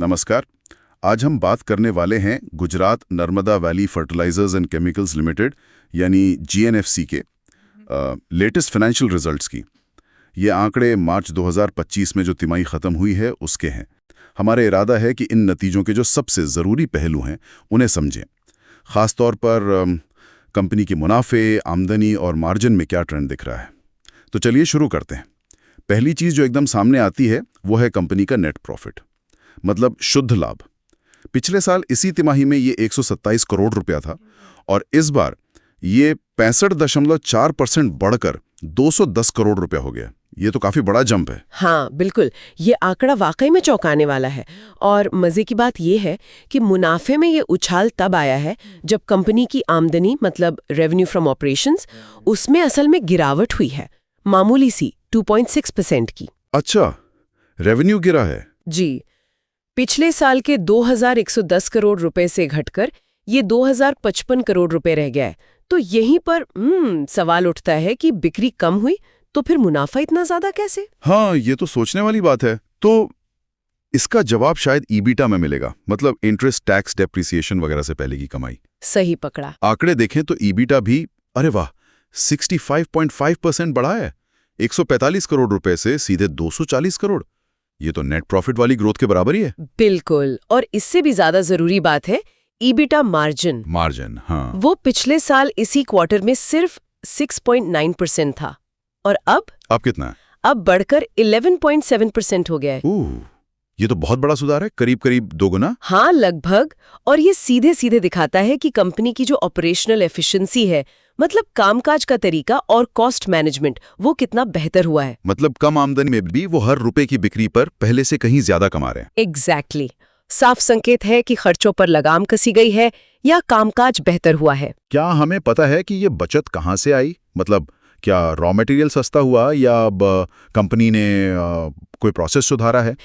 नमस्कार। आज हम बात करने वाले हैं Gujarat Narmada valley fertilizers and chemicals limited यानी जीएनएफसी के लेटेस्ट फाइनेंशियल रिजल्ट्स की। ये आंकड़े मार्च 2025 में जो तिमाही ख़त्म हुई है उसके हैं। हमारा इरादा है कि इन नतीजों के जो सबसे ज़रूरी पहलू हैं उन्हें समझें, ख़ास तौर पर कंपनी के मुनाफे, आमदनी और मार्जिन में क्या ट्रेंड दिख रहा है। तो चलिए शुरू करते हैं। पहली चीज़ जो एकदम सामने आती है वो है कंपनी का नेट प्रॉफिट, मतलब शुद्ध लाभ। पिछले साल इसी तिमाही में ये 127 करोड़ रुपया था और इस बार ये 65.4% बढ़कर 210 करोड़ रुपया हो गया। ये तो काफी बड़ा जंप है। हाँ बिल्कुल, ये आंकड़ा वाकई में चौंकाने वाला है। और मजे की बात ये है कि मुनाफे में ये उछाल तब आया है जब कंपनी की आमदनी मतलब रेवेन्यू फ्रॉम ऑपरेशंस उसमें असल में गिरावट हुई है, मामूली सी 2.6% की। अच्छा, रेवेन्यू गिरा है? जी, पिछले साल के 2110 करोड़ रुपए से घटकर ये 2055 करोड़ रुपए रह गया है। तो यहीं पर सवाल उठता है कि बिक्री कम हुई तो फिर मुनाफा इतना ज्यादा कैसे? हाँ, ये तो सोचने वाली बात है। तो इसका जवाब शायद ईबिटा में मिलेगा, मतलब इंटरेस्ट, टैक्स, डेप्रिसिएशन वगैरह से पहले की कमाई। सही पकड़ा। आंकड़े देखें तो ईबिटा भी, अरे वाह, 65.5% बढ़ा है। 145 करोड़ रुपए से सीधे 240 करोड़। ये तो नेट प्रॉफिट वाली ग्रोथ के बराबर ही है। बिल्कुल, और इससे भी ज्यादा जरूरी बात है ईबिटा मार्जिन। हाँ, वो पिछले साल इसी क्वार्टर में सिर्फ 6.9% था और अब कितना है? अब बढ़कर 11.7% हो गया है। ये तो बहुत बड़ा सुधार है, करीब करीब दोगुना। हाँ, लगभग। और ये सीधे सीधे दिखाता है कि कंपनी की जो ऑपरेशनल एफिशिएंसी है, मतलब कामकाज का तरीका और कॉस्ट मैनेजमेंट, वो कितना बेहतर हुआ है। मतलब कम आमदनी में भी वो हर रुपए की बिक्री पर पहले से कहीं ज्यादा कमा रहे हैं। एग्जैक्टली। साफ संकेत है कि खर्चों पर लगाम कसी गई है या कामकाज बेहतर हुआ है। क्या हमें पता है कि ये बचत कहाँ से आई? मतलब क्या रॉ मटेरियल सस्ता हुआ या कंपनी ने कोई प्रोसेस सुधारा है?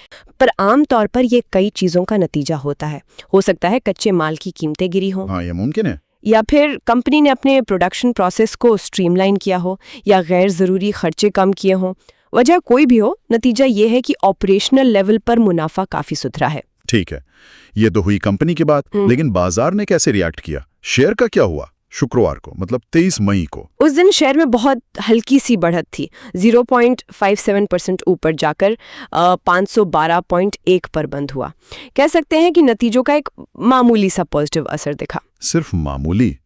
पर आम तौर पर ये कई चीजों का नतीजा होता है। हो सकता है कच्चे माल की कीमतें गिरी हो। हाँ, ये मुमकिन है। या फिर कंपनी ने अपने प्रोडक्शन प्रोसेस को स्ट्रीमलाइन किया हो या गैर जरूरी खर्चे कम किए हों। वजह कोई भी हो, नतीजा ये है कि ऑपरेशनल लेवल पर मुनाफा काफी सुधरा है। ठीक है, ये तो हुई कंपनी की बात, लेकिन बाजार ने कैसे रिएक्ट किया? शेयर का क्या हुआ? शुक्रवार को, मतलब 23 मई को, उस दिन शेयर में बहुत हल्की सी बढ़त थी, 0.57% ऊपर जाकर 512.1 पर बंद हुआ। कह सकते हैं कि नतीजों का एक मामूली सा पॉजिटिव असर दिखा। सिर्फ मामूली,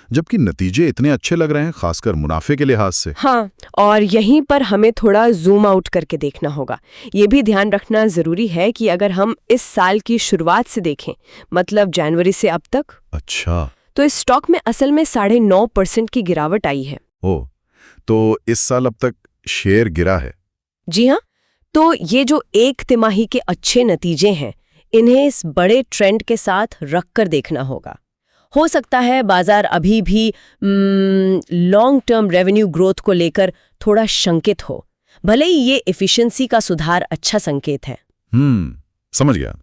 जबकि नतीजे इतने अच्छे लग रहे हैं, खासकर मुनाफे के लिहाज से। हाँ, और यहीं पर हमें थोड़ा जूम आउट करके देखना होगा। ये भी ध्यान रखना जरूरी है कि अगर हम इस साल की शुरुआत से देखें, मतलब जनवरी से अब तक, अच्छा, तो इस स्टॉक में असल में 9.5% की गिरावट आई है। ओ, तो इस साल अब तक शेयर गिरा है? जी हाँ, तो ये जो एक तिमाही के अच्छे नतीजे हैं, इन्हें इस बड़े ट्रेंड के साथ रखकर देखना होगा। हो सकता है बाजार अभी भी लॉन्ग टर्म रेवेन्यू ग्रोथ को लेकर थोड़ा शंकित हो, भले ही ये एफिशिएंसी का सुधार अच्छा संकेत है। समझ गया।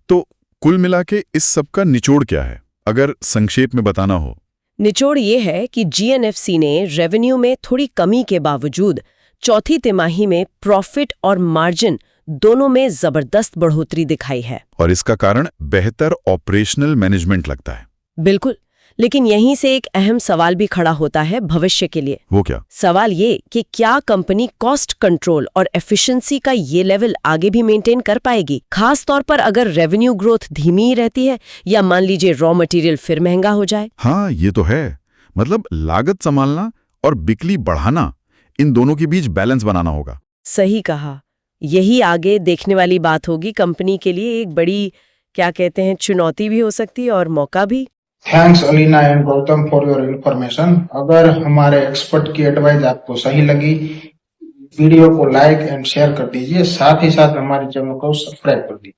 तो कुल मिला के इस सब का निचोड़ क्या है, अगर संक्षेप में बताना हो? निचोड़ ये है कि जीएनएफसी ने रेवेन्यू में थोड़ी कमी के बावजूद चौथी तिमाही में प्रॉफिट और मार्जिन दोनों में जबरदस्त बढ़ोतरी दिखाई है। और इसका कारण बेहतर ऑपरेशनल मैनेजमेंट लगता है। बिल्कुल, लेकिन यहीं से एक अहम सवाल भी खड़ा होता है भविष्य के लिए। वो क्या? सवाल ये कि क्या कंपनी कॉस्ट कंट्रोल और एफिशिएंसी का ये लेवल आगे भी मेंटेन कर पाएगी, खास तौर पर अगर रेवेन्यू ग्रोथ धीमी ही रहती है या मान लीजिए रॉ मटेरियल फिर महंगा हो जाए। हाँ, ये तो है। मतलब लागत संभालना और बिक्री बढ़ाना, इन दोनों के बीच बैलेंस बनाना होगा। सही कहा। यही आगे देखने वाली बात होगी। कंपनी के लिए एक बड़ी, क्या कहते हैं, चुनौती भी हो सकती है और मौका भी। Thanks Alina and Gautam for your information. अगर हमारे एक्सपर्ट की एडवाइस आपको सही लगी, वीडियो को लाइक एंड शेयर कर दीजिए, साथ ही साथ हमारे चैनल को सब्सक्राइब कर दीजिए।